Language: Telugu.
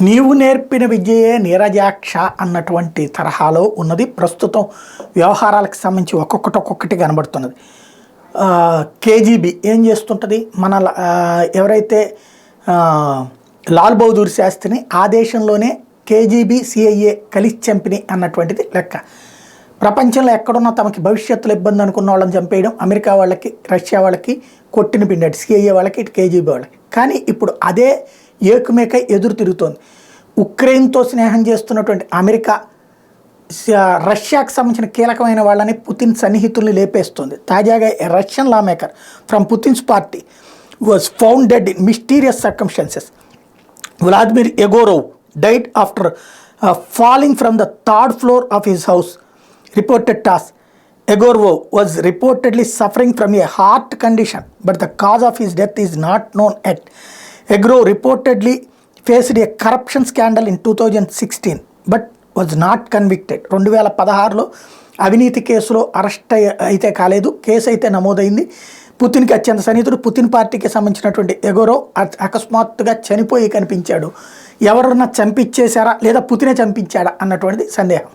నీవు నేర్పిన విద్యయే నీరజాక్ష అన్నటువంటి తరహాలో ఉన్నది ప్రస్తుతం వ్యవహారాలకు సంబంధించి ఒక్కొక్కటి కనబడుతున్నది. కేజీబీ ఏం చేస్తుంటుంది, మన ఎవరైతే లాల్ బహదూర్ శాస్త్రిని ఆ దేశంలోనే కేజీబీ సిఐఏ కలిసి చంపిని అన్నటువంటిది లెక్క. ప్రపంచంలో ఎక్కడున్నా తమకి భవిష్యత్తులో ఇబ్బంది అనుకున్న వాళ్ళని చంపేయడం, అమెరికా వాళ్ళకి రష్యా వాళ్ళకి కొట్టిన పిండి, సిఐఏ వాళ్ళకి ఇటు కేజీబీ వాళ్ళకి. కానీ ఇప్పుడు అదే ఏకుమేకై ఎదురు తిరుగుతోంది. ఉక్రెయిన్తో స్నేహం చేస్తున్నటువంటి అమెరికా రష్యాకు సంబంధించిన కీలకమైన వాళ్ళని పుతిన్ సన్నిహితుల్ని లేపేస్తుంది. తాజాగా Russian lawmaker from Putin's party was found dead in mysterious circumstances. Vladimir Yegorov died after falling from the third floor of his house, reported TASS. Egorov was reportedly suffering from a heart condition, but the cause of his death is not known yet. Egorov reportedly faced a corruption scandal in 2016, but was not convicted. 2016లో అవినీతి కేసులో అరెస్ట్ అయితే కాలేదు, కేసు అయితే నమోదైంది. పుతిన్కి అత్యంత సన్నిహితుడు, పుతిన్ పార్టీకి సంబంధించినటువంటి ఎగోరోవ్ అకస్మాత్తుగా చనిపోయి కనిపించాడు. ఎవరన్నా చంపించేశారా లేదా పుతినే చంపించాడా అన్నటువంటిది సందేహం.